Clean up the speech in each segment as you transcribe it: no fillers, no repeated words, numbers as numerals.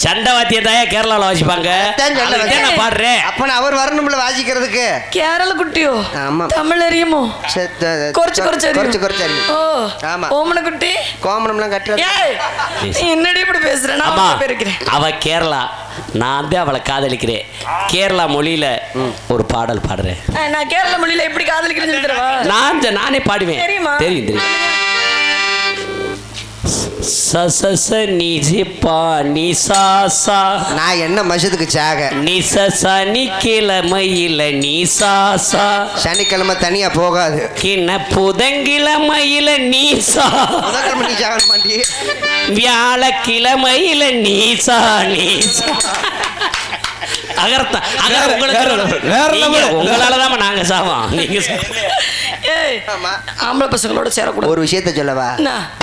சண்டை வாத்தியம் தாயா கேரளாவில் வாசிப்பாங்க. நான் பாடுறேன். அப்ப அவர் வரணும்ல வாசிக்கிறதுக்கு. கேரள குட்டியோ? ஆமா. தமிழ் அறியுமோ? குறைச்சு ஓ ஆமா. ஓமன குட்டி கோமணம்லாம் கட்டுறது. என்னடி இப்படி பேசுறேன்? அவ கேரளா, நான் தான் அவளை காதலிக்கிறேன். கேரளா மொழியில ஒரு பாடல் பாடுறேன். நான் கேரளா மொழியில எப்படி காதலிக்கிறேன்னு நானே பாடுவேன். தெரியும். நான் என்ன மசத்துக்கு சாக கிழமையில நீசாசா சனிக்கிழமை தனியா போகாது. புதன்கிழமையில நீசா வியாழக்கிழமையில நீசா உங்களாலதான் நாங்க சாவோம். நீங்க ஆம்பளை பசங்களோட சேரக்கூடாது. ஒரு விஷயத்த சொல்லவா,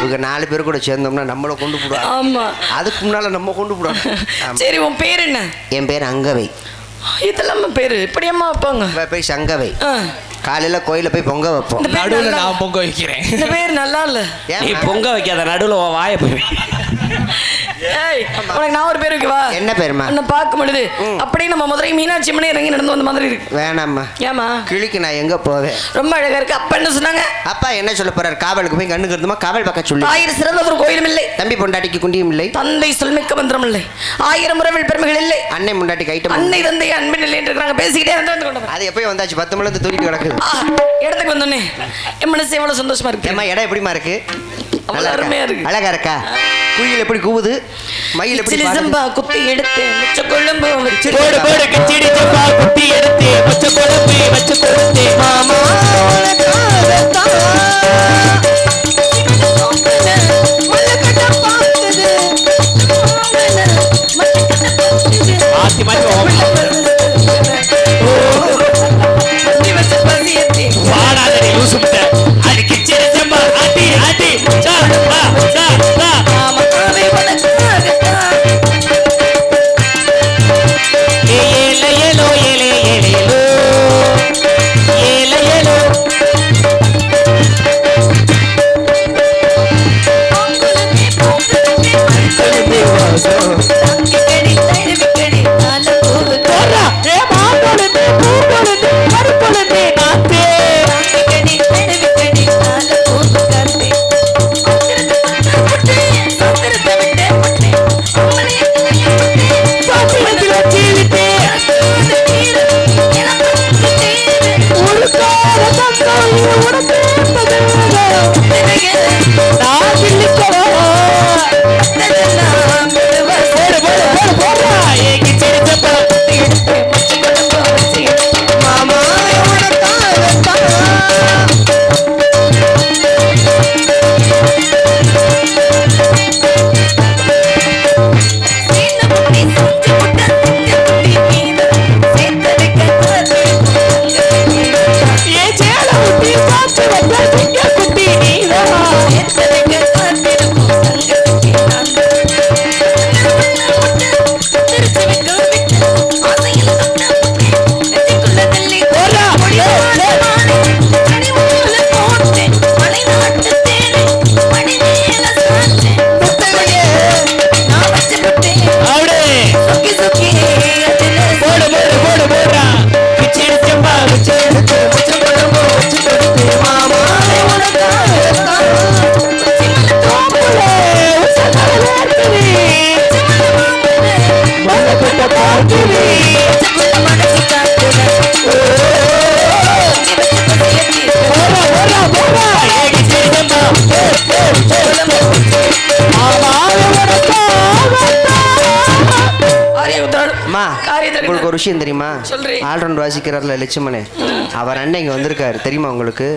இவங்க 4 பேர் கூட சேர்ந்தோம்னா நம்மள கொண்டு போடுவாங்க. ஆமா, அதுக்கு முன்னால நம்ம கொண்டு போடுவாங்க. சரி, உன் பேர் என்ன? என் பேர் அங்கவை. இதெல்லாம் பேரு இப்படியம்மா வைப்பாங்க? போய் சங்கவை. காலையில கோயில போய் பொங்க வைப்போம். நடுவுல நான் பொங்க வைக்கிறேன். இந்த பேர் நல்லா இல்ல. நீ பொங்க வைக்காத, நடுவுல வாய போய். உனக்கு நான் ஒரு பேர் வைக்கவா? என்ன பேருமா? உன்னை பார்க்க முடியுது அப்படியே நம்ம மதுரை மீனாட்சி அம்மனே இறங்கி நடந்து வந்த மாதிரி இருக்கு. வேணாம்மா. ஏமா? கிளிக்கு நான் எங்க போவேன்? ரொம்ப அழகா இருக்கு. அப்பா என்ன சொன்னாங்க? அப்பா என்ன சொல்ல போறாரு? காவலுக்கு போய் கண்ணுக்கு இருந்துமா காவல் பக்கம் சொல்லி. 1000 சிறந்த ஒரு கோயிலும் இல்லை, தம்பி பொண்டாட்டிக்கு குண்டியும் இல்லை, தந்தை சொல்மிக்க மந்திரம் இல்லை, 1000 முறைவில் பெருமைகள் இல்லை, அன்னை முண்டாட்டி கைட்டம் அன்னை தந்தை அன்பின் இல்லை என்று பேசிக்கிட்டே வந்து அது எப்பயும் வந்தாச்சு. 10 மணில தூக்கிட்டு கிடக்குது. இடத்துக்கு வந்தோடனே என் மனசு எவ்வளவு சந்தோஷமா இருக்கு. ஏமா இடம் எப்படிமா இருக்கு? அருமையா இருக்கு. அழகா இருக்கா? குயில் எப்படி கூவுது, மயில் எப்படி சம்பா குத்தி எடுத்து முச்ச குழம்பு வச்சு போடு போடு கிச்சடி சம்பா குத்தி எடுத்து முச்ச குழம்பு வச்சு கொடுத்து மாமா ஆத்தி மாத்தி வாடாதடி யூசுப்ட அது கிச்சடி சம்பா ஆட்டி ஆட்டி சா சா சா சா மாமா காவே வணக்கா ஏலே ஏலோ ஏலே ஏலேலோ ஏலே ஏலோ அங்கலமே வாசோ தங்கடி தைரவிக்கடி நால பூவு தோரா ஏ மாங்கலமே பூங்கலமே மறுபலமே நாத்தே தங்கடி தைரவிக்கடி நால பூவு கர்த்தே சந்திரத்தை விட்டே பட்டே அம்மனே பாத்திரத்தில் வச்சிவிட்டே ஒரு கால தந்தாய் உனக்கு நான் சொல்லிக்கவா மாமா உங்களுக்கு ஒரு விஷயம் தெரியுமா? ஆல்ரவுண்ட் வாசிக்கிறார்ல லட்சுமணே, அவர் அண்ணன் இங்க வந்திருக்காரு தெரியுமா உங்களுக்கு?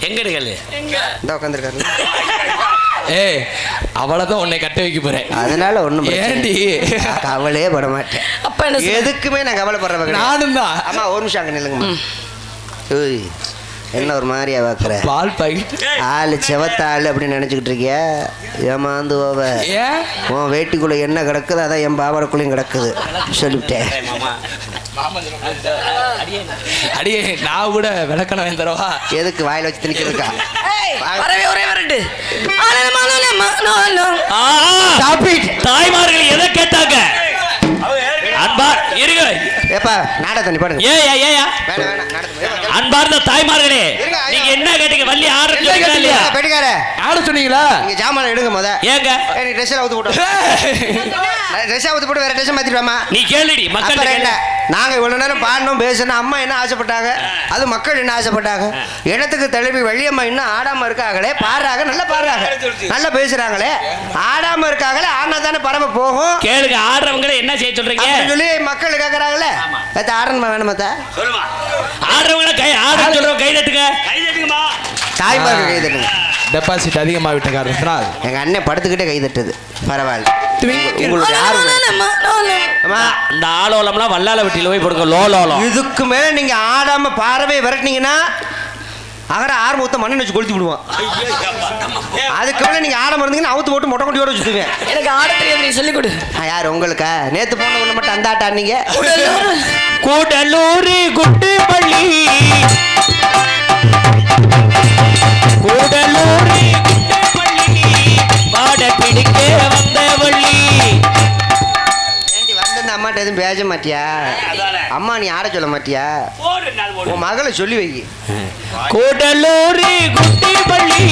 எங்க இருக்காரு? இந்த உட்காந்துருக்காரு. ஏய், அவளதான் உன்னை கட்ட வைக்க போறேன். அதனால ஒண்ணும் ஏண்டி கவலையே பட மாட்டேன். அப்ப எதுக்குமே நான் கவலைப்படுறேன். நானும் தான். ஆமா, ஒரு நிமிஷம் அங்க நில்லுங்கம்மா. ஏய், என்ன ஒரு மாதிரியா பார்க்குற? பால் பாக்கெட் ஆள் செவத்த ஆள் அப்படின்னு நினச்சிக்கிட்டு இருக்கியா? ஏமாந்து போவ. உன் வேட்டிக்குள்ளே என்ன கிடக்குது அதான் என் பாவாடக்குள்ளேயும் கிடக்குது சொல்லிவிட்டேன். அடியே நான் கூட விளக்கணம் வேந்தரவா எதுக்கு வாயில் வச்சு திணிக்கிறதுக்கா? தாய்மார்கள் எதை கேட்டாங்க? ஏப்பா நாடகம் நிப்பாடுங்க. ஏயா வேணாம் நாடகம். அன்பார்ந்த தாய்மார்களே, நீங்க என்ன கேட்டீங்க? வள்ளி ஆர்டர் சொல்லுங்க இல்லையா? பெட்டிக்கார ஆட சொன்னீங்களா? நீங்க ஜாமான் எடுங்க முத. ஏங்க நீ ட்ரெஸ் அவுத்து போட்டு ட்ரெஸ் அவுத்து போட்டு வேற ட்ரெஸ் மாத்திடுவாமா? நீ கேளுடி மக்கள் என்ன நாங்க இவ்வளவு நேரம் பாடணும் பேசணும். அம்மா என்ன ஆசைப்பட்டாங்க, அது மக்கள் என்ன ஆசைப்பட்டாங்க. இடத்துக்கு தழுவி வள்ளியம்மா இன்னும் ஆடாம இருக்காங்களே, பாடுறாங்க, நல்லா பாடுறாங்க, நல்லா பேசுறாங்களே, ஆடாம இருக்காங்களே, ஆனா தானே பரம போகும். கேளுங்க, ஆடுறவங்கள என்ன செய்ய சொல்றீங்க சொல்லி மக்கள் கேட்கறாங்களே. ஆடணுமா வேணுமா? சொல்லுமா, ஆடுறவங்கள ஆட சொல்றோம், கை தட்டுங்க, கை தட்டுங்கம்மா. தாய்மார்கள் கை தட்டுங்க. டெபாசிட் அதிகமாக விட்ட காரணத்தினால் எங்க அண்ணன் படுத்துக்கிட்டே கை தட்டுது. பரவாயில்ல. உங்களுக்கு யாரு இந்த ஆலோலம்லாம் வல்லால வெட்டியில போய் போடுங்க. லோலோலம் இதுக்கு மேல நீங்க ஆடாம பாறவே விரட்டினீங்கன்னா அகர ஆறு மொத்த மண்ணை வச்சு கொளுத்தி விடுவான். அதுக்கு மேல நீங்க ஆடாம இருந்தீங்கன்னா அவுத்து போட்டு மொட்டை கொட்டியோட சுத்துவேன். எனக்கு ஆட தெரியாது, நீ சொல்லிக் கொடு. யார் உங்களுக்கா? நேத்து போன ஒண்ணு மட்டும் அந்த ஆட்ட ஆடுனீங்க. கூடலூர் குட்டு பள்ளி, கூடலூர் குட்டு பள்ளி, பாட பிடிக்க வந்த வள்ளி. ஏண்டி வந்த அம்மாட்ட எதுவும் பேச மாட்டியா? அம்மா நீ ஆட சொல்ல மாட்டியா? உன் மகளை சொல்லி வை. கூடலூர் குட்டி பள்ளி,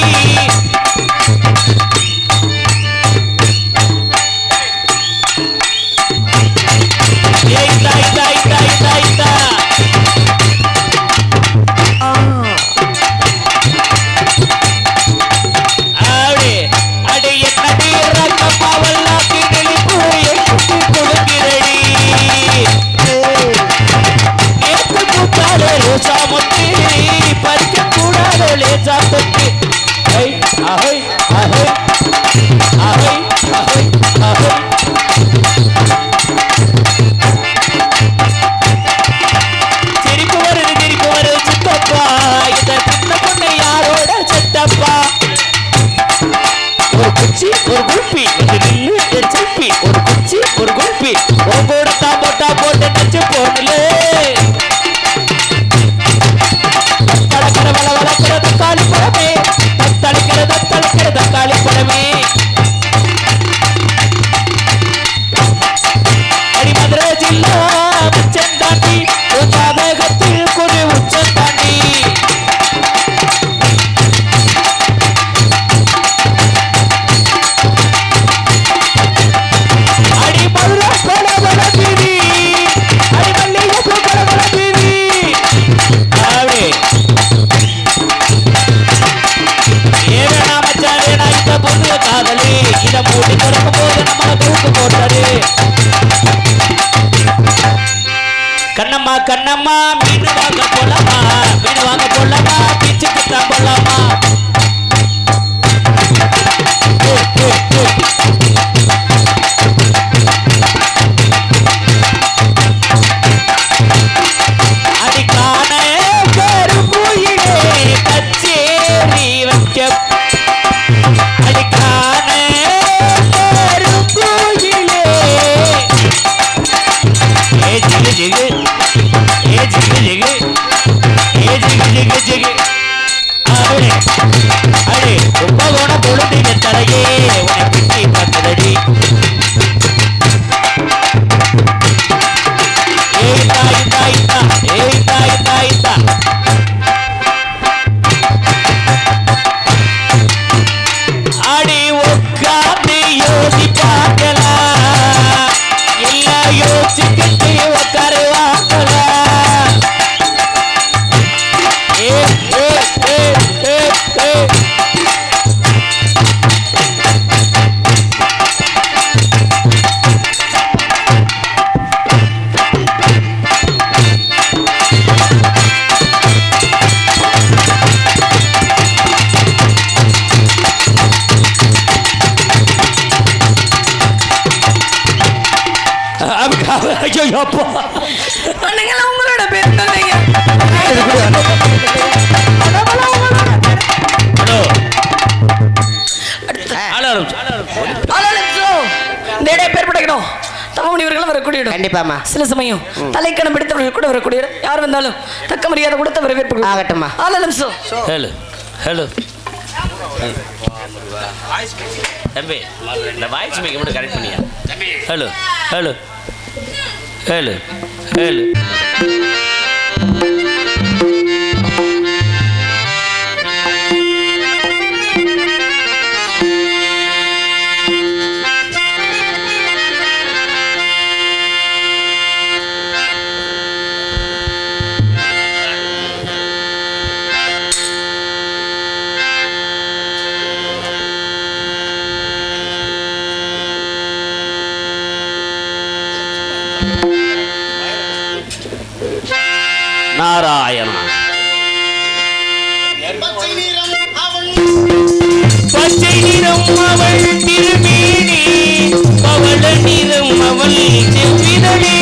ஒரு குல்பி சிப்பி, ஒரு குச்சி ஒரு குல்பி, ஒரு போட்டா போட்டா போட்டு நச்சு போடல. தளக்கிற வள வளக்கிற தக்காளி பழமே, தளிக்கிற தக்காளி பழமே. அடி மதுரை ஜில்லா உச்சம் தாண்டி, ஜாதகத்தில் குறி உச்சம் தாண்டி. கண்ணம்மா கண்ணம்மா மீன் வாங்க போலாமா, மீன் வாங்க போலாமா, பீச்சுக்கு தான் போலாமா. அடிக்கான கருங்குயிலே கச்சேரி வைக்க, அடிக்கான கருங்குயிலே ஜிகு ஜிகு, ஜிகு ஜிகு, ஜிகு ஜிகு ஜிகு. அடே அடே கும்பகோண பொழுதின தலையே உன்னை பிட்டி பார்த்ததடி. ஏய் தாய் தாய் தா, ஏய் தாய் தாய் தா. அடி உட்கார்ந்து யோசி பார்க்கலாம், எல்லாம் யோசிச்சுக்கிட்டு உட்காரு வாங்கலாம். ஐயோ அப்பா, உங்களோட பேர் சொல்லுங்க. பேர் படைக்கணும். தமிழ்வர்கள் வரக்கூடிய இடம். கண்டிப்பாமா. சில சமயம் தலைக்கணம் பிடித்தவர்கள் கூட வரக்கூடிய இடம். யார் வந்தாலும் தக்க மரியாதை கொடுத்த வரவேற்பு ஆகட்டுமா. ஹலோ ஹலோ தம்பி, இந்த வாய்ஸ் மேக் மட்டும் கரெக்ட் பண்ணியா? ஹலோ ஹலோ ஹலோ கேளு. நாராயணா பச்சை நிறம் அவள் திருமேனி பவள நிறம் அவள் செவ்விதழே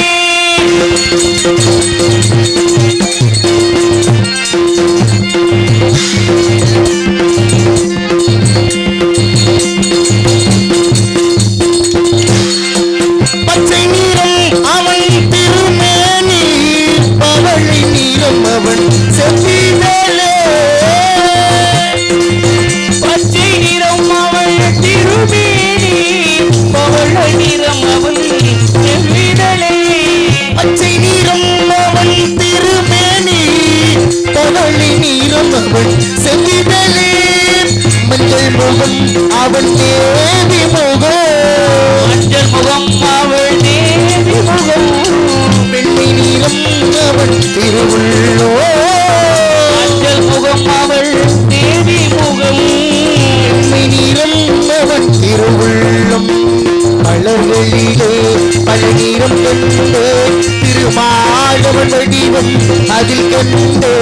பச்சை நிறம் அவள் திருமேனி பவளை நிறம் அவள் செவ்விதழே பச்சை நிறம் அவள் திருமேனி பவள நிறம் அவள் செவ்விதழே பச்சை நிறம் அவள் திருமேனி பவளை நிறம் அவள் செவ்விதழே மஞ்சள் முகம் அவள் தேவி முகம் மஞ்சள் முகம் அவள் தேவி முகம் வெள்ளை நிறம் அவள் திருவுள்ளோ மஞ்சள் முகம் அவள் தேவி முகம் வெள்ளை நிறம் அவள் திருவுள்ளம் மலர்களிலே பல நிறம் கண்டே திருமாலவன் வடிவம் அதில் கண்டே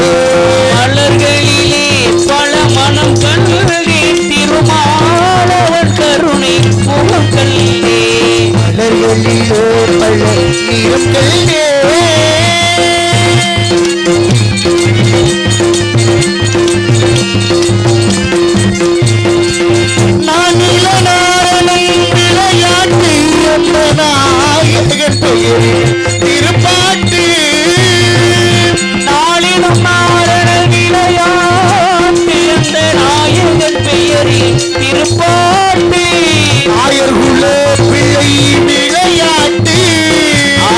மலர்களிலே பல மனம் கண்டே திருமாலவன் கருணை முகம் கண்டே மலர்களிலே பல நிறம் கண்டே நான் இளநாரணன் விளையாட்டு அந்த நாயகன் பெயரில் திருப்பாட்டு நாளிலும் நாரண விளையாட்டு அந்த நாயகன் பெயரில் திருப்பாட்டு ஆயர்குல பிள்ளை விளையாட்டு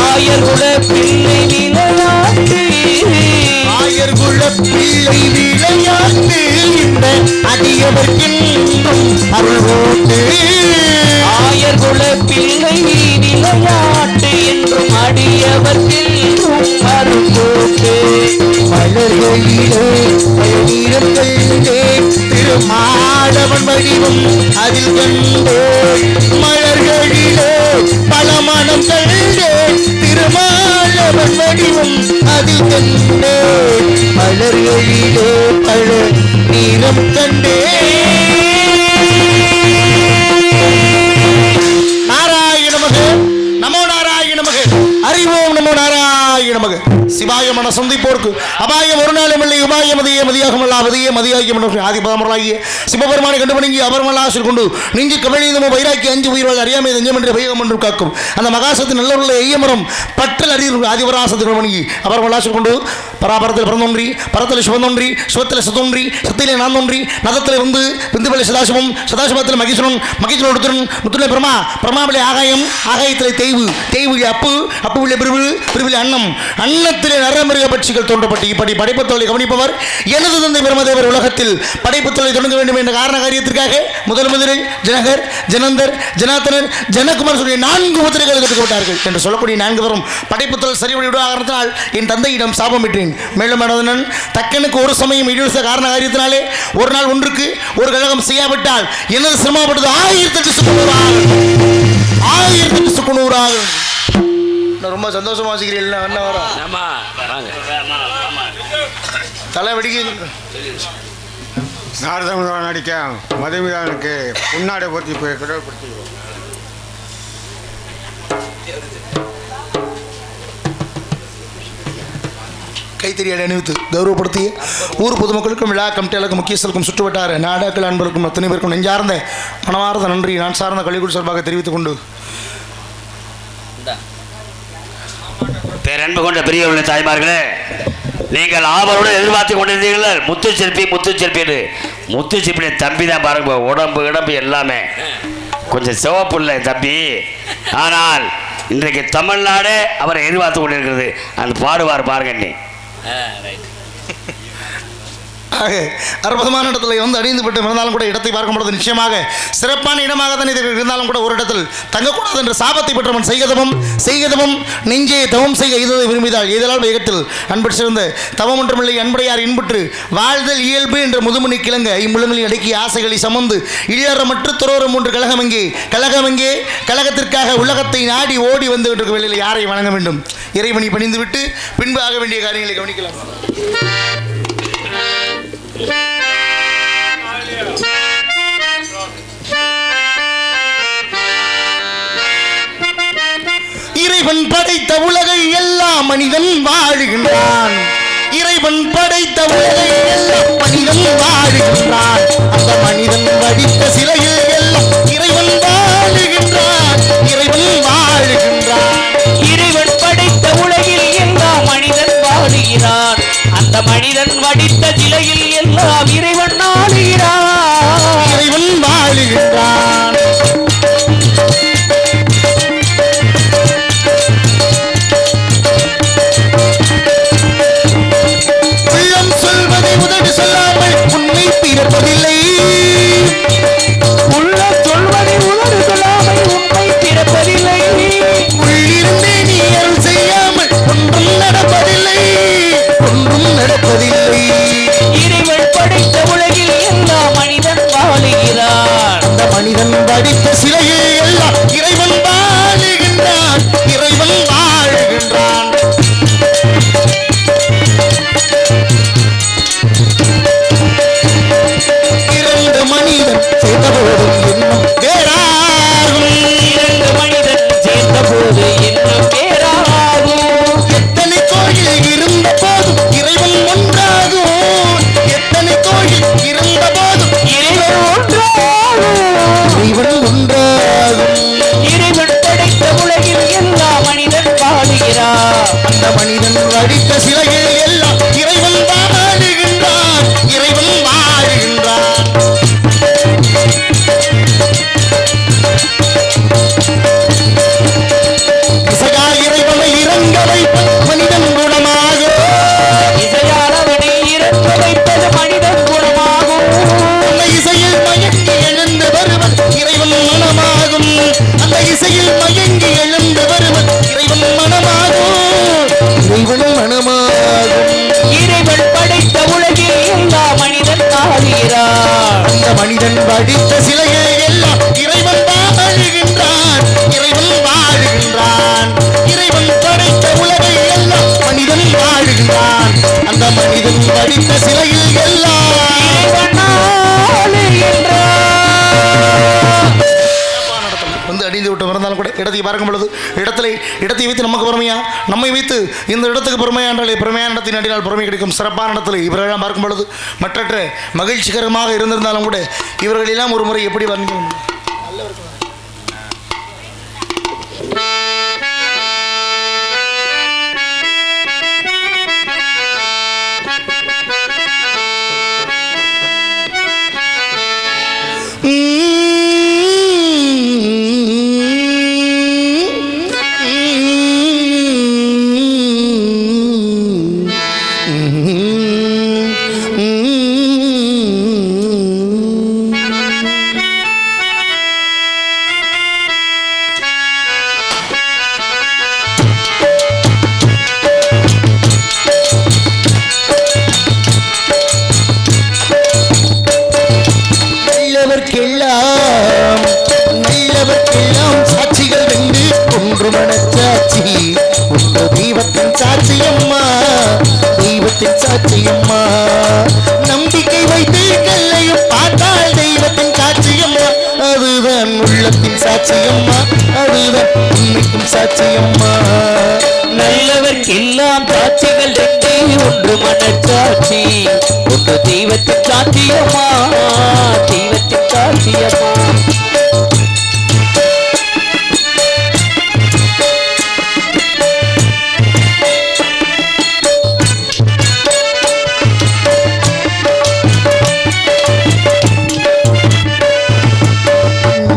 ஆயர்குல பிள்ளை விளையாட்டு ஆயர்குல பிள்ளை விளையாட்டு இந்த அடியவர்க்கென்றும் அருள்வோட்டு ஆயர்குல பிள்ளை விளையாட்டு என்றும் அடியவர்க்கென்றும் அருள்வோட்டு மலர்களிலே பழநீரம் கண்டே திருமாலவன் வடிவம் அதில் கண்டே மலர்களிலே பல மனம் கண்டே திருமாலவன் வடிவம் அதில் கண்டே மலர்களிலே பல நீரம் கண்டே நாராயண மக நமோ நாராயண மக அறிவோம் நமோ நாராயண மக சிவாய மன சந்திப்போர்க்கு அபாயம் ஒரு நாளும் இல்லை உபாயம் மதியே மதியாகமல்லா மதியே மதியாகிய ஆதிபதமராகிய சிவபெருமானை கண்டுபணிங்கி அபர்மலாசில் கொண்டு நெஞ்சு கவனிதமோ வைராக்கி அஞ்சு உயிர்கள் அறியாமை நெஞ்சம் என்று பைகம் என்று காக்கும் அந்த மகாசத்தின் நல்லுள்ள ஐயமரம் பட்டல் அறிவு ஆதிபராசத்தில் வணங்கி அபர்மலாசில் கொண்டு பராபரத்தில் பிறந்தொன்றி பரத்தில் சிவந்தொன்றி சிவத்தில் சத்தொன்றி சத்திலே நான் தோன்றி நதத்தில் வந்து பிந்துபலி சதாசிவம் சதாசிவத்தில் மகேஸ்வரன் மகேஸ்வரன் முத்துணை பிரமா பிரமாவிலே ஆகாயம் ஆகாயத்திலே தெய்வு தெய்வு அப்பு அப்புவிலே பிரிவு பிரிவிலே அன்னம் அன்னத்திலே நரமிருக பட்சிகள் தோன்றப்பட்டு இப்படி படைப்புத்தொழிலை கவனிப்பவர் எனது தந்தை பிரமதேவர் உலகத்தில் படைப்புத்தொழிலை தொடங்க வேண்டும் என்ற காரண காரியத்திற்காக முதலில் ஜனகர் ஜனந்தர் ஜனாத்தனர் ஜனகுமார் சொல்லிய 4 முத்திரைகள் எடுக்கப்பட்டார்கள் என்று சொல்லக்கூடிய 4 வரும் படைப்புத்தொழில் சரிவழிவிட காரணத்தினால் என் தந்தையிடம் சாபம் பெற்றேன். மேலும் மனதனன் தக்கனுக்கு ஒரு சமயம் இழிவச காரண காரியத்தினாலே ஒரு நாள் ஒன்றுக்கு ஒரு கழகம் செய்யாவிட்டால் எனது சிரமப்பட்டது 1008 சுக்குநூறாக ரொம்ப சந்தோஷமா வாசிக்கிறீர்கள் என்ன வரும் தலை வெடிக்க நாரதமுடன் நடிக்க மதுமிதானுக்கு உன்னாடை போற்றி கடவுள்படுத்துகிறோம். கைத்தறியை அணிவித்து கௌரவப்படுத்திய ஊர் பொதுமக்களுக்கும் விழா கமிட்டியாளருக்கும் முக்கியஸ்தலுக்கும் சுற்றுவட்டார நாடாக்கள் அன்பருக்கும் அத்தனை பேருக்கும் நெஞ்சார்ந்த மனமார்ந்த நன்றி நான் சார்ந்த கலைக்குழு சார்பாக தெரிவித்துக் கொண்டு பேரன்பு கொண்ட பெரியவர்களே தாய்மார்களே, நீங்கள் ஆவலுடன் எதிர்பார்த்து கொண்டிருந்தீர்கள் முத்து சிற்பி முத்து சிற்பி தம்பி தான் பாருங்க, உடம்பு எல்லாமே கொஞ்சம் சிவப்பு இல்லை தம்பி. ஆனால் இன்றைக்கு தமிழ்நாடு அவரை எதிர்பார்த்து கொண்டிருக்கிறது. அந்த பாடுவார் பாருங்க. அற்புதமான இடத்துல வந்து அணிந்துபட்டு இருந்தாலும் கூட இடத்தை பார்க்கும்பொழுது நிச்சயமாக சிறப்பான இடமாக தான் இது இருந்தாலும் கூட ஒரு இடத்தில் தங்கக்கூடாது என்ற சாபத்தை பெற்றவன் செய்கதவம் நெஞ்சே தவம் செய்க இதனை விரும்பிதால் இதனால் வேகத்தில் அன்பு சிறந்த தவம் ஒன்றுமில்லை அன்புடையார் இன்புற்று வாழ்தல் இயல்பு என்ற முதுமணி கிழங்க இம்முழங்களில் அடக்கிய ஆசைகளை சமந்து இழியறமற்று துரோரம் ஒன்று கழகமெங்கே கழகத்திற்காக உலகத்தை நாடி ஓடி வந்து கொண்டிருக்கும் வேளையில் யாரை வணங்க வேண்டும்? இறைவனை பணிந்துவிட்டு பின்பு ஆக வேண்டிய காரியங்களை கவனிக்கலாம். இறைவன் படைத்த உலகை எல்லாம் மனிதன் வாழுகின்றான். இறைவன் படைத்த உலகை எல்லாம் மனிதன் வாழுகின்றான். அந்த மனிதன் வடித்த சிலையில் எல்லாம் இறைவன் வாழுகின்றான். இறைவன் வாழுகின்றான். இறைவன் படைத்த உலகில் எல்லாம் மனிதன் வாழுகிறான். அந்த மனிதன் வடித்த சிலையில் எல்லாம் இறைவன் வாழுகிறான். இறைவன் வாழுகின்றான். உள்ளம் சொல்வதை உதடு சொல்லாமல் உண்மை பிறப்பதில்லை. உள்ளம் சொல்வதை உதடு சொல்லாமல் உண்மை பிறப்பதில்லை. உள்ளிருந்தே நீ அருள் செய்யாமல் ஒன்றும் நடப்பதில்லை. இறைவன் படைத்த உலகில் எல்லாம் மனிதன் வாழுகிறான். அந்த மனிதன் வடித்த சிலையில் எல்லாம் இறைவன் வாழுகின்றான். இறைவன் வாழுகின்றான். இரண்டு மனிதன் சேர்ந்தபோதும் இன்னும் பேராகும். இரண்டு மனிதன் சேர்ந்த போது இன்னும் பேராகும். எத்தனை கோயில் இருந்த போதும் இறைவன் ஒன்றாகும். எத்தனை கோயில் இருந்த போதும் இறைவன் ஒன்றாகும். இறைவன் ஒன்றாகும். இறைவன் படைத்த உலகில் எல்லாம் மனிதன் வாழுகிறான். அந்த மனிதன் வடித்த சிலையில் எல்லாம் இறைவன் வாழுகின்றான். இறைவன் வாழுகின்றான். இசையால் இறைவனை இறங்க வைப்பது மனிதன் குணமாகும். இசையால் அவனை இறக்க வைப்பது மனிதன் குணமாகும். அந்த இசையில் மயங்கி எழுந்து வருவன் இறைவன் மனமாகும். அந்த இசையில் மயங்கி எழுந்து வருவன் இறைவன் மனமாகும். இறைவன் மனமாகும். இறைவன் படைத்த உலகில் எல்லாம் மனிதன் வாழுகிறான். அந்த மனிதன் வடித்த சிலையை எல்லாம் இறைவன் வாழுகின்றான். இறைவன் வாழுகின்றான். இறைவன் படைத்த உலகை எல்லாம் மனிதன் வாழுகின்றான். அந்த மனிதன் வடித்த சிலையில் எல்லாம் இறைவன் வாழுகின்றான். வந்து அடிந்து விட்டு இருந்தாலும் கூட இடத்தை பார்க்கும் பொழுது இடத்தை வைத்து நமக்கு பொறுமையா, நம்மை வைத்து இந்த இடத்துக்கு பொறுமையா என்றாலே பொறுமையான இடத்தின் அடினால் பொறுமை கிடைக்கும். சிறப்பான இடத்துல இவர்களெல்லாம் பார்க்கும் பொழுது மற்றற்ற மகிழ்ச்சிகரமாக இருந்திருந்தாலும் கூட இவர்களெல்லாம் ஒரு முறை எப்படி வர்ணிக்கணும்? நல்லவர்க்கெல்லாம் சாட்சிகள் வென்று ஒன்று மனச்சாட்சி, ஒன்று தெய்வத்தின் சாட்சியம்மா, தெய்வத்தின் சாட்சியம்மா. நம்பிக்கை வைத்து கல்லையும் பார்த்தால் தெய்வத்தின் சாட்சியம்மா, அதுதான் உள்ளத்தின் சாட்சியம்மா, அதுதான் உண்மைக்கும் சாட்சியம்மா. நல்லவர்க்கெல்லாம் சாட்சிகள் ரெண்டே, ஒன்று மனச்சாட்சி, ஒன்று தெய்வத்தின் சாட்சியம்மா, தெய்வத்தின் சாட்சியம்மா.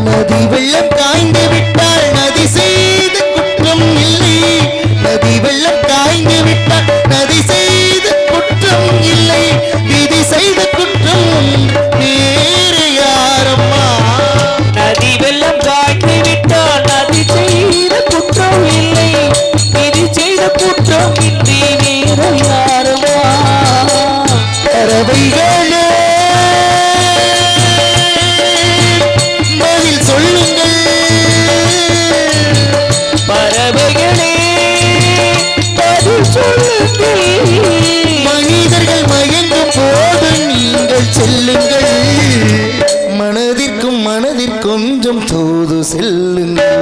நதி வெள்ளம் காய்ந்து விட்டால் நதி செய்த குற்றம் கொஞ்சம் தூது செல்லுங்கள்.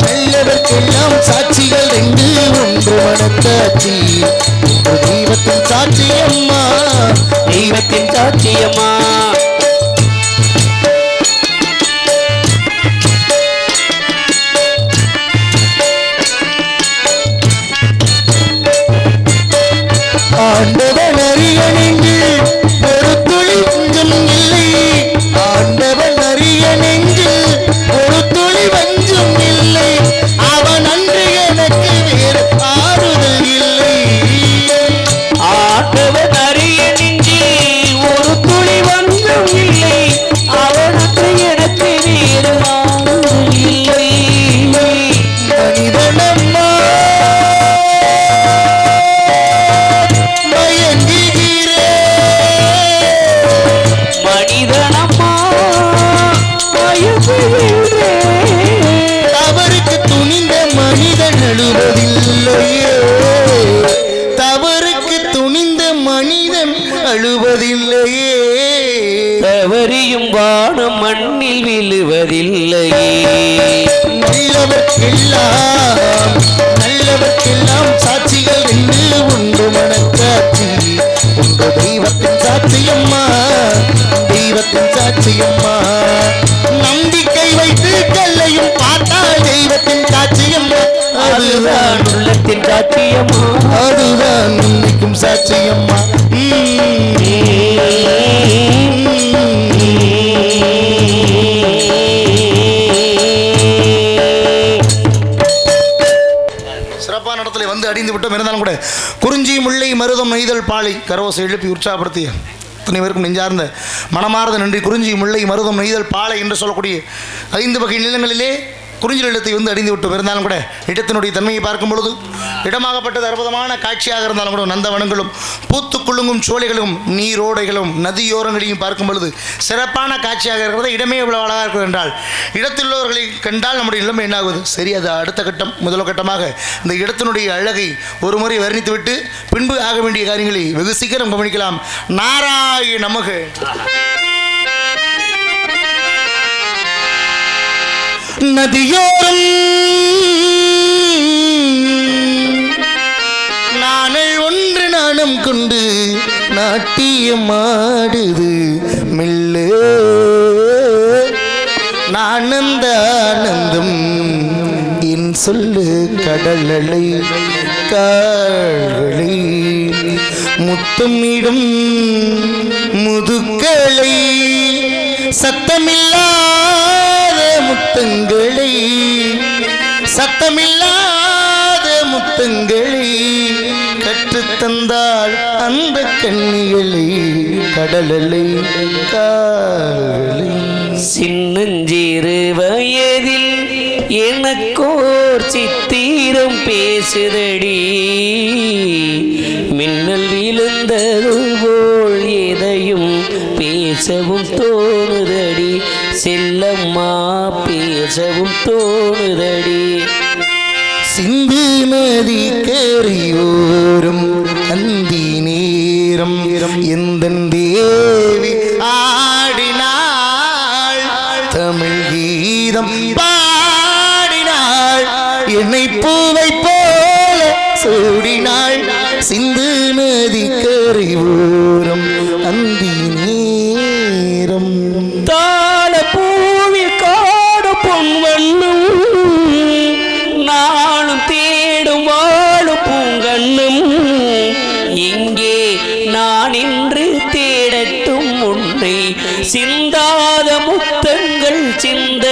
நல்லவர்க்கெல்லாம் சாட்சிகள் ரெண்டு, ஒன்று மனத்தாட்சி, ஒன்று தெய்வத்தின் சாட்சியம்மா, தெய்வத்தின் சாட்சியம்மா. ஆண்டவன் அறிய நெஞ்சில் ஒரு துளி வஞ்சம் இல்லை, ஆண்டவன் அறிய நெஞ்சில் ஒரு துளி வஞ்சம் இல்லை, அவன் அன்று எனக்கு வேறு ஆறுதல் இல்லை. ஆண்டவன் அறிய நெஞ்சில் ஒரு துளி வஞ்சம் இல்லை, அவன் அன்று எனக்கு வேறு ஆறுதல் இல்லை. மனிதனம்மா தவறுக்கு துணிந்த மனிதன் அழுவதில்லையே, தவறுக்கு துணிந்த மனிதன் அழுவதில்லையே, தவறியும் வானம் மண்ணில் விழுவதில்லையே. நல்லவர்க்கெல்லாம் சாட்சிகள் ரெண்டு, ஒன்று மனச்சாட்சி, ஒன்று தெய்வத்தின் சாட்சியம்மா, தெய்வத்தின் சாட்சியம்மா. நம்பிக்கை வைத்து கல்லையும் பார்த்தால் தெய்வத்தின் சாட்சியம்மா, அதுதான் உள்ளத்தின் சாட்சியம்மா, அதுதான் உன்னைக்கும் சாட்சியம்மா. சிறப்பான இடத்துல வந்து அடிந்து விட்டோம். இருந்தாலும் கூட குறிஞ்சி முல்லை மருதம் நெய்தல் பாலை கரவோசை எழுப்பி உற்சாகப்படுத்திய அத்தனை பேருக்கும் நெஞ்சார்ந்த மனமார்ந்த நன்றி. குறிஞ்சி முல்லை மருதம் நெய்தல் பாலை என்று சொல்லக்கூடிய 5 வகை நிலங்களிலே குறிஞ்சி நிலத்தை வந்து அடிந்து விட்டோம். இருந்தாலும் கூட இடத்தினுடைய தன்மையை பார்க்கும் பொழுது இடமாகப்பட்டது அற்புதமான காட்சியாக இருந்தாலும் கூட நந்தவனங்களும் பூத்து குலுங்கும் சோலைகளும் நீரோடைகளும் நதியோரங்களையும் பார்க்கும் பொழுது சிறப்பான காட்சியாக இருக்கிறது. இடமே இவ்வளவு அழகாக இருக்கிறது என்றால் இடத்தில் உள்ளவர்களை கண்டால் நம்முடைய நிலைமை என்னாகுது? சரி, அது அடுத்த கட்டம். முதல் கட்டமாக இந்த இடத்தினுடைய அழகை ஒரு முறை வர்ணித்துவிட்டு பின்பு ஆக வேண்டிய காரியங்களை வெகு சீக்கிரம் கவனிக்கலாம். நாராயண நமக. நதியோரம் நானல் ஒன்று நாணம் கொண்டு நாட்டியமாடுது மெல்ல, நானந்த ஆனந்தம் என் சொல்லு கடலலை கால்களை முத்தமிடும் முதுக்களை சத்தமில்லாத முத்தங்களை, சத்தமில்லாத முத்தங்களை கற்றுத்தந்தாள் அந்த கண்ணிகளை கடலலை கால்களை. சின்னஞ்சிறு வயதில் எனக்கோர் சித்திரம் பேசுதடி, மின்னல் விழுந்தது போல் எதையும் பேசவும் தோணுதடி, செல்லம்மா பேசவும் தோணுதடி. சிந்து நதி கரையோரம் அந்தி நேரம் எந்தன் தேவி ஆடினாள், தமிழ் கீதம் பாடினாள், என்னை பூவை போல சூடினாள். சிந்து நதி கரையோரம் அந்தி நேரம் தாழ பூவில் காடு பொன்வண்ணும், நானும் தேடும் வாழும் பூங்கண்ணும், இங்கே நான் இன்று தேடட்டும் உன்னை, சிந்தாத முத்தங்கள் சிந்த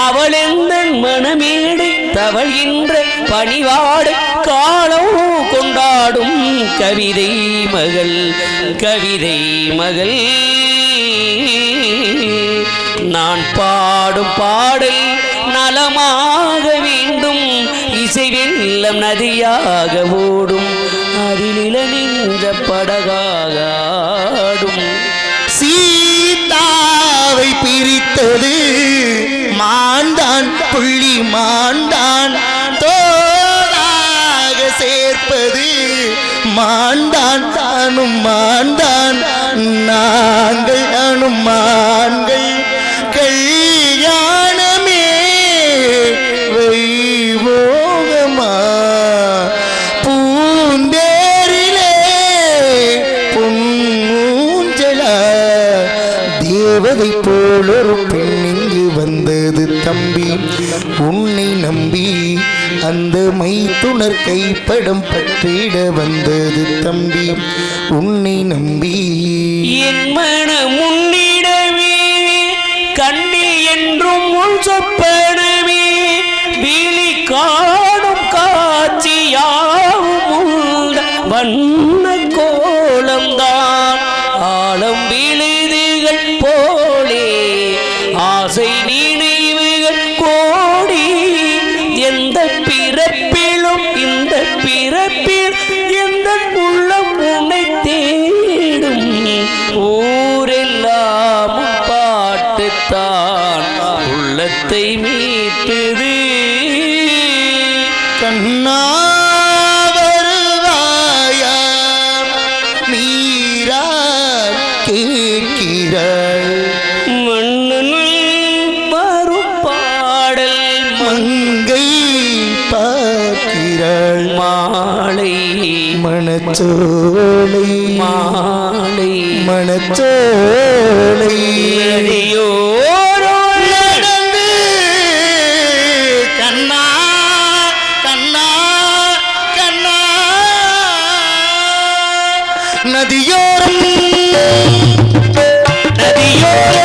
அவளெந்தன் மனமேடை தவழ்கின்ற பணிவாடு காலம் கொண்டாடும் கவிதை மகள், கவிதை மகள். நான் பாடும் பாடல் நலமாக வேண்டும், இசை வெள்ளம் நதியாக ஓடும், அதில் நின்ற படகாக ஆடும். சீதாவை பிரித்தது மாண்டான் புள்ளி மாண்டான், தோதாக சேர்ப்பது மாண்டான் தானும் மாண்டான் நாங்கள் அனுமான்கள் கல்யாணமே வைபோகமா பூந்தேரிலே பொன்னூஞ்சலா தேவதை போலொரு பெண் இங்கு வந்தது தம்பி உன்னை நம்பி அந்த மைத்துணர் கைப்படம் பற்றிட வந்தது தம்பி உன்னை நம்பி என் மனம் முன்னிடவே கண்ணில் என்றும் முன் சொப்பனவே விழி காணும் காட்சியாவும் வண்ண கோலம்தான் ஆழம் விழுதுகள் போலே ஆசை நினைவுகள் கோடி எந்த பிறப்பிலும் இந்த பிறப்பில் எந்த உள்ளம் உன்னை தேடும் ஊரெல்லாம் பாட்டுத்தான் உள்ளத்தை மீட்டுது கண்ணா வருவாயா நீரா கேட்கிறாள் வரும் பாடல் மங்கை பார்க்கிறாள் மாலை மணச்சோலை மாலை மணச்சோலை அடியோரோ நடந்து கண்ணா கண்ணா கண்ணா நதியோரம் நதியோரோ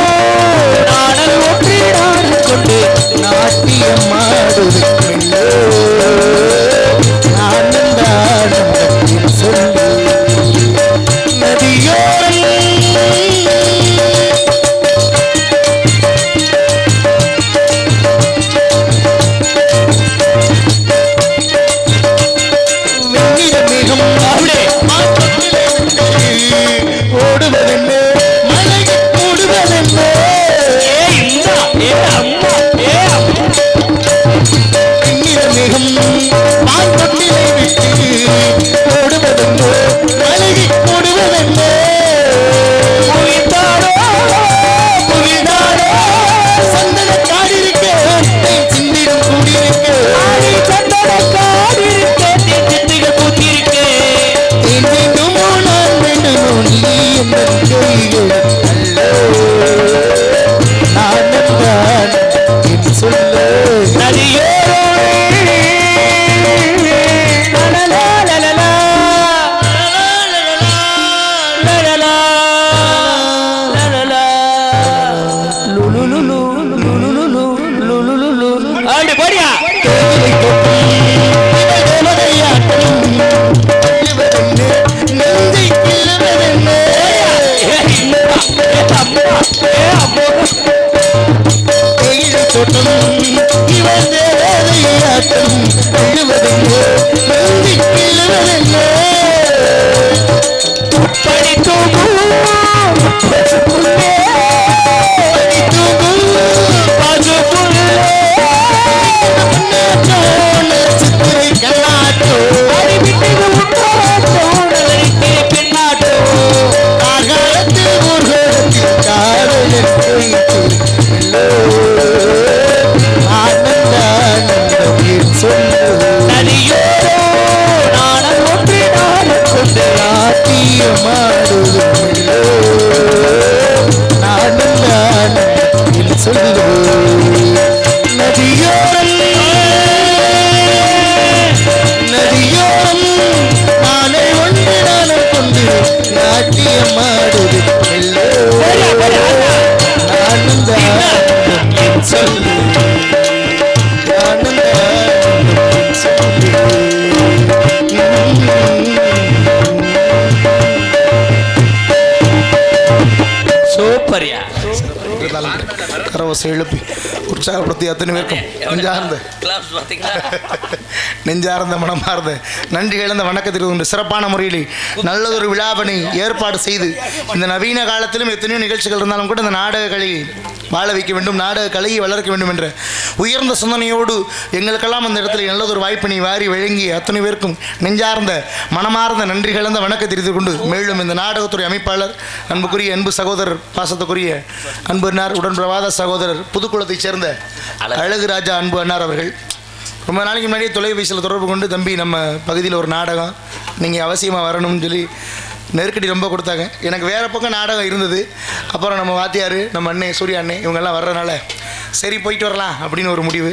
நாடல் ஒன்று நாடல் கொண்டு நாட்டியமாடுது ஆனந்தானந்தத்தில் சொல்லு நதியோரம் வெண்ணிற மேகம் ஓடுவதென்ன மலை ஓடுவதென்ன வெண்ணிற மேகம் மாந்தொட்டிலை விட்டு ஓடுவதென்ன மலை ஓடுவதென்ன புவிதாரோ சந்தன காடிருக்க சிந்திடும் கூடியிருக்க வேண்டுமோ நான் வேண்டுமோ நீ என் கைகள் அல்லோ நான் என் சொல்ல நெஞ்சை கிள்ளுவதென்ன தேயிலை தோட்டம் இவன் தேவையாட்டம் எழுவதென்ன நெஞ்சை கிள்ளுவதென்ன படி தூங்கும் சித்திரை கண்ணாட்டோ காகாலத்தில் ஊர்கோலத்தில் காதலில் ஆனந்தானந்தம் சொல்லு நாட்டியமாடுது ஆனந்தானந்தம் சொல்லு நதியோரம் நதியோரம் நாளை ஒன்று நானும் கொண்டு நாட்டியமாடுது ஆனந்தானந்தம் சொல்லு ஆனந்தானந்தம் சொல்லு சூப்பர்யா கரவ கரகோசை எழுப்பி உற்சாகப்படுத்தி அத்தனை பேருக்கும் நெஞ்சார்ந்த மனமார்ந்த நன்றி இழந்த வணக்கத்திற்கு உண்டு சிறப்பான முறையில் நல்லதொரு விழாவினை ஏற்பாடு செய்து இந்த நவீன காலத்திலும் எத்தனையோ நிகழ்ச்சிகள் இருந்தாலும் கூட இந்த நாடக கலையை வாழ வைக்க வேண்டும், நாடக கலையை வளர்க்க வேண்டும் என்ற உயர்ந்த சிந்தனையோடு எங்களுக்கெல்லாம் அந்த இடத்துல நல்லதொரு வாய்ப்பினை வாரி வழங்கி அத்தனை பேருக்கும் நெஞ்சார்ந்த மனமார்ந்த நன்றி கலந்த வணக்க தெரிந்து கொண்டு மேலும் இந்த நாடகத்துறை அமைப்பாளர் அன்புக்குரிய அன்பு சகோதரர் பாசத்துக்குரிய அன்பு அண்ணார் உடன்பிரவாத சகோதரர் புதுக்குளத்தைச் சேர்ந்த அழகு ராஜா அன்பு அண்ணார் அவர்கள் ரொம்ப நாளைக்கு முன்னாடியே தொலைபேசியில் தொடர்பு கொண்டு தம்பி நம்ம பகுதியில் ஒரு நாடகம் நீங்கள் அவசியமாக வரணும்னு சொல்லி நெருக்கடி ரொம்ப கொடுத்தாங்க. எனக்கு வேறு பக்கம் நாடகம் இருந்தது. அப்புறம் நம்ம வாத்தியார் நம்ம அண்ணே சூர்யா அண்ணே இவங்கெல்லாம் வர்றதுனால சரி போயிட்டு வரலாம் அப்படின்னு ஒரு முடிவு.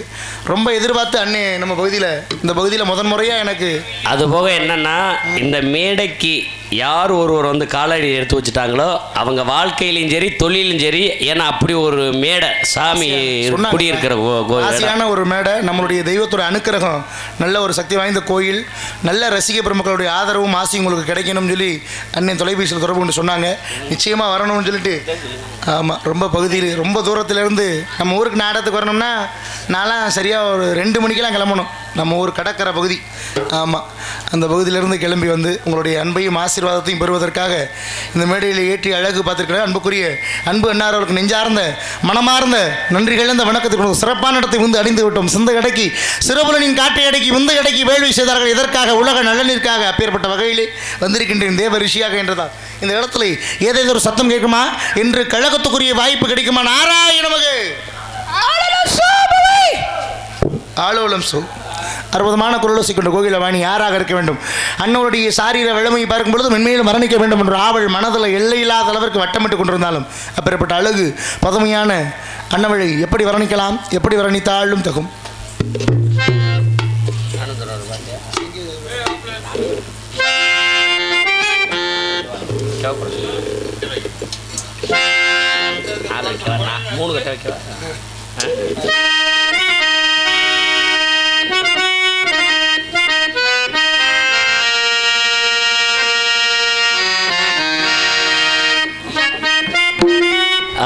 ரொம்ப எதிர்பார்த்து அண்ணே நம்ம பகுதியில் இந்த பகுதியில் முதன் முறையாக எனக்கு அதுபோக என்னென்னா இந்த மேடைக்கு யார் ஒருவர் வந்து காலடி எடுத்து வச்சுட்டாங்களோ அவங்க வாழ்க்கையிலும் சரி தொழிலும் சரி, ஏன்னா அப்படி ஒரு மேடை சாமி குடியிருக்கிற ஆசையான ஒரு மேடை, நம்மளுடைய தெய்வத்துடைய அனுக்கிரகம், நல்ல ஒரு சக்தி வாய்ந்த கோயில், நல்ல ரசிக பெருமக்களுடைய ஆதரவும் ஆசையும் உங்களுக்கு கிடைக்கணும்னு சொல்லி அண்ணன் தொலைபேசியில் தொடர்பு கொண்டு சொன்னாங்க. நிச்சயமாக வரணும்னு சொல்லிட்டு ஆமாம் ரொம்ப பகுதியில் ரொம்ப தூரத்துலேருந்து நம்ம ஊருக்கு நாடகத்துக்கு வரணும்னா நான்லாம் சரியாக ஒரு 2 மணிக்கெல்லாம் கிளம்பணும். நம்ம ஊர் கடற்கரை பகுதி. ஆமாம் அந்த பகுதியிலேருந்து கிளம்பி வந்து உங்களுடைய அன்பையும் ஆசீர்வாதத்தையும் பெறுவதற்காக இந்த மேடையில் ஏற்றி அழகு பார்த்துருக்கிற அன்புக்குரிய அன்பு அண்ணார் அவருக்கு நெஞ்சார்ந்த மனமார்ந்த நன்றிகள் இந்த வணக்கத்துக்கு சிறப்பான இடத்தை வந்து அடைந்து விட்டோம். சிந்த கடைக்கு சிறுபுலனின் காட்டை அடக்கி விந்து கடைக்கு வேள்வி செய்தார்கள். இதற்காக உலக நலனிற்காக அப்பேற்பட்ட வகையில் வந்திருக்கின்றேன் தேவ ரிஷியாக என்றதால் இந்த இடத்துல ஏதேதோ ஒரு சத்தம் கேட்குமா என்று கழகத்துக்குரிய வாய்ப்பு கிடைக்குமா? நாராயணமகு ஆலோலம் சோ அற்புதமான குரலோசை கொண்ட கோகிலவாணி யாராக இருக்க வேண்டும்? அண்ணனுடைய சாரீர வலிமையை பார்க்கும் பொழுது மென்மையில் மரணிக்க வேண்டும் என்ற ஆவல் மனதில் எல்லையில்லாத அளவிற்கு வட்டமிட்டு கொண்டிருந்தாலும் அப்பேற்பட்ட அழகு பதமையான அன்னவழி எப்படி வர்ணிக்கலாம்? எப்படி வர்ணித்தாலும் தகும்.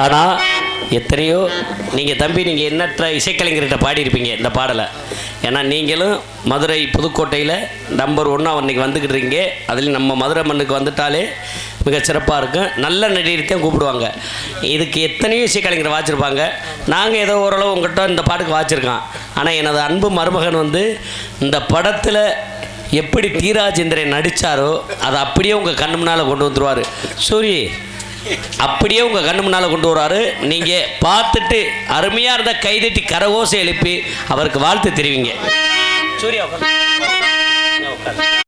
ஆனால் எத்தனையோ நீங்கள் தம்பி நீங்கள் எண்ணற்ற இசைக்கலைஞர்கிட்ட பாடியிருப்பீங்க இந்த பாடலை. ஏன்னா நீங்களும் மதுரை புதுக்கோட்டையில் நம்பர் 1 அன்றைக்கி வந்துக்கிட்டு இருக்கீங்க. அதுலேயும் நம்ம மதுரை மண்ணுக்கு வந்துட்டாலே மிக சிறப்பாக இருக்கும். நல்ல நடிகர்த்தையும் கூப்பிடுவாங்க. இதுக்கு எத்தனையோ இசைக்கலைஞர் வாச்சிருப்பாங்க. நாங்கள் ஏதோ ஓரளவு உங்கள்கிட்ட இந்த பாட்டுக்கு வாச்சிருக்கோம். ஆனால் எனது அன்பு மருமகன் வந்து இந்த படத்தில் எப்படி தீராஜேந்திரன் நடித்தாரோ அதை அப்படியே உங்கள் கண்ணு முன்னால் கொண்டு வந்துடுவார். சூரி அப்படியே உங்கள் கண்ணு முன்னால் கொண்டு வர்றாரு. நீங்கள் பார்த்துட்டு அருமையாக இருந்தால் கைதட்டி கரகோசை எழுப்பி அவருக்கு வாழ்த்து தெரிவிங்க. சூர்யா